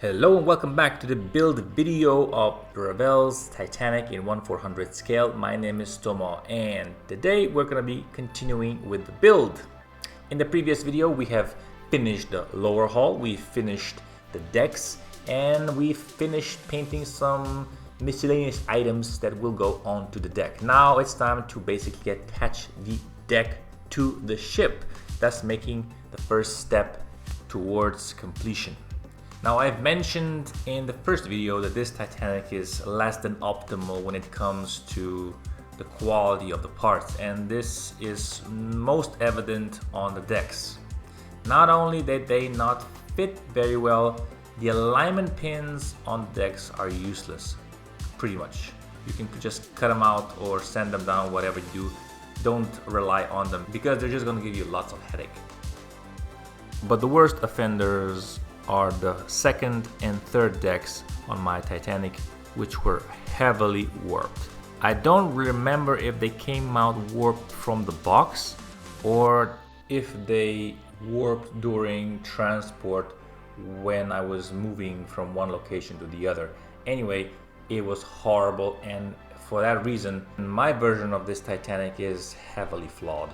Hello and welcome back to the build video of Revells Titanic in 1/400 scale. My name is Tomo and today we're going to be continuing with the build. In the previous video we have finished the lower hull, we finished the decks, and we finished painting some miscellaneous items that will go onto the deck. Now it's time to basically attach the deck to the ship, thus making the first step towards completion. Now, I've mentioned in the first video that this Titanic is less than optimal when it comes to the quality of the parts, and this is most evident on the decks. Not only that they not fit very well, the alignment pins on the decks are useless, pretty much. You can just cut them out or sand them down, whatever you do. Don't rely on them because they're just going to give you lots of headache. But the worst offenders are the second and third decks on my Titanic, which were heavily warped. I don't remember if they came out warped from the box or if they warped during transport when I was moving from one location to the other. Anyway, it was horrible, and for that reason my version of this Titanic is heavily flawed.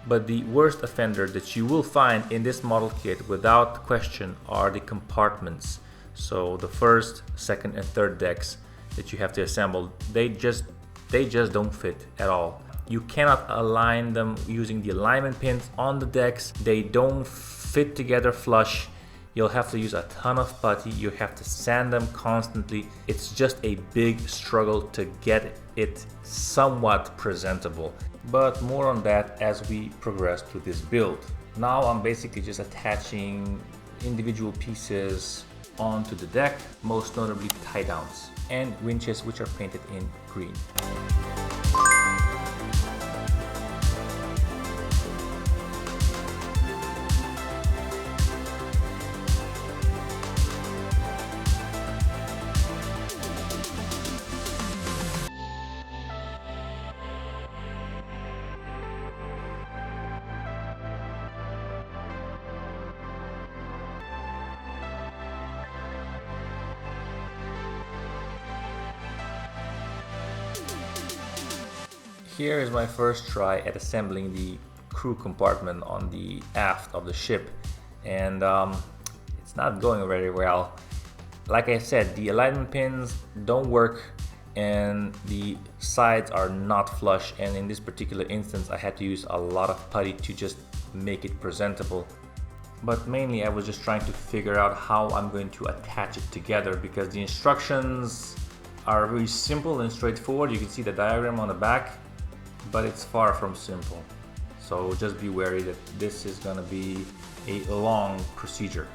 But the worst offender that you will find in this model kit without question are the compartments. So the first, second and third decks that you have to assemble, they just don't fit at all. You cannot align them using the alignment pins on the decks. They don't fit together flush. You'll have to use a ton of putty. You have to sand them constantly. It's just a big struggle to get it somewhat presentable. But more on that as we progress through this build. Now I'm basically just attaching individual pieces onto the deck, most notably tie downs and winches, which are painted in green. Here is my first try at assembling the crew compartment on the aft of the ship, and it's not going very well. Like I said, the alignment pins don't work and the sides are not flush, and in this particular instance I had to use a lot of putty to just make it presentable. But mainly I was just trying to figure out how I'm going to attach it together, because the instructions are very simple and straightforward. You can see the diagram on the back, but it's far from simple. So just be wary that this is going to be a long procedure.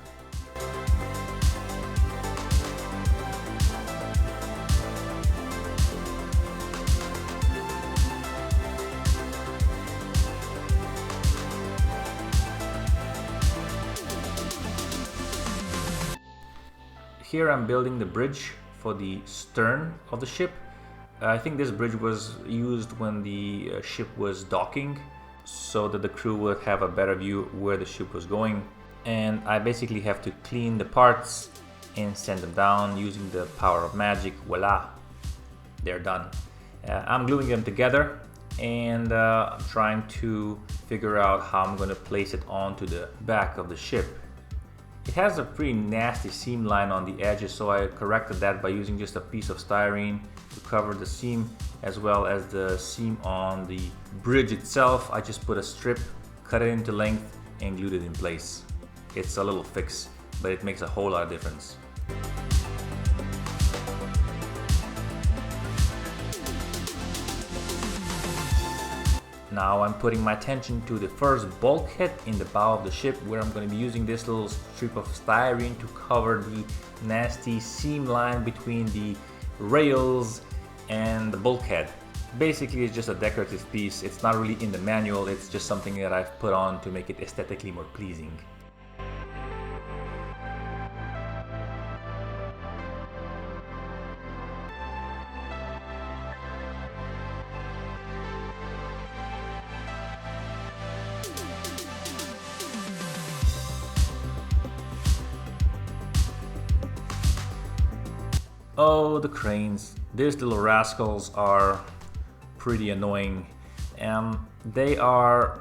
Here I'm building the bridge for the stern of the ship. I think this bridge was used when the ship was docking, so that the crew would have a better view where the ship was going. And I basically have to clean the parts and sand them down using the power of magic. Voila, they're done. I'm gluing them together, and I'm trying to figure out how I'm going to place it onto the back of the ship. It has a pretty nasty seam line on the edges, so I corrected that by using just a piece of styrene to cover the seam, as well as the seam on the bridge itself. I just put a strip, cut it into length, and glued it in place. It's a little fix, but it makes a whole lot of difference. Now I'm putting my attention to the first bulkhead in the bow of the ship, where I'm going to be using this little strip of styrene to cover the nasty seam line between the rails and the bulkhead. Basically, it's just a decorative piece. It's not really in the manual, it's just something that I've put on to make it aesthetically more pleasing. Oh, the cranes. These little rascals are pretty annoying. They are,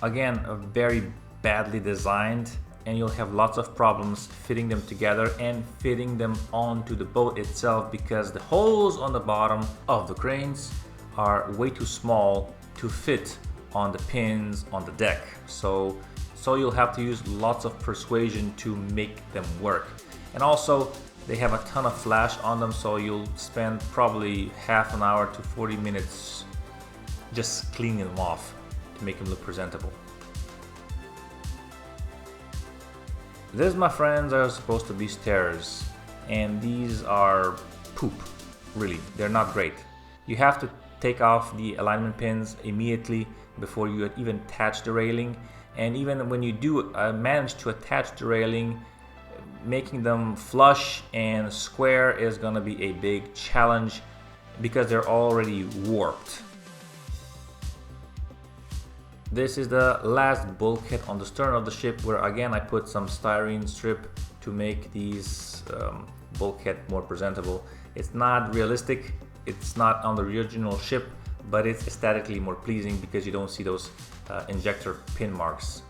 again, very badly designed, and you'll have lots of problems fitting them together and fitting them onto the boat itself because the holes on the bottom of the cranes are way too small to fit on the pins on the deck. So you'll have to use lots of persuasion to make them work. And also, they have a ton of flash on them, so you'll spend probably half an hour to 40 minutes just cleaning them off to make them look presentable. These, my friends, are supposed to be stairs, and these are poop, really. They're not great. You have to take off the alignment pins immediately before you even attach the railing, and even when you do manage to attach the railing, making them flush and square is going to be a big challenge because they're already warped. This is the last bulkhead on the stern of the ship, where again I put some styrene strip to make these bulkhead more presentable. It's not realistic, it's not on the original ship, but it's aesthetically more pleasing because you don't see those injector pin marks.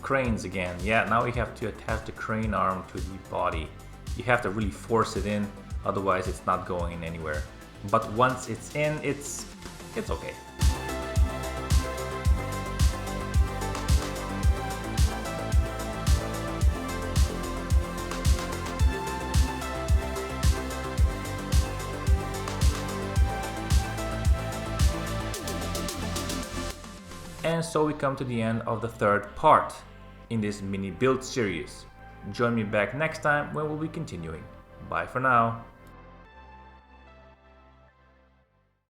cranes again. Yeah, now we have to attach the crane arm to the body. You have to really force it in, otherwise it's not going anywhere. But once it's in, it's okay. And so we come to the end of the third part in this mini build series. Join me back next time when we'll be continuing. Bye for now.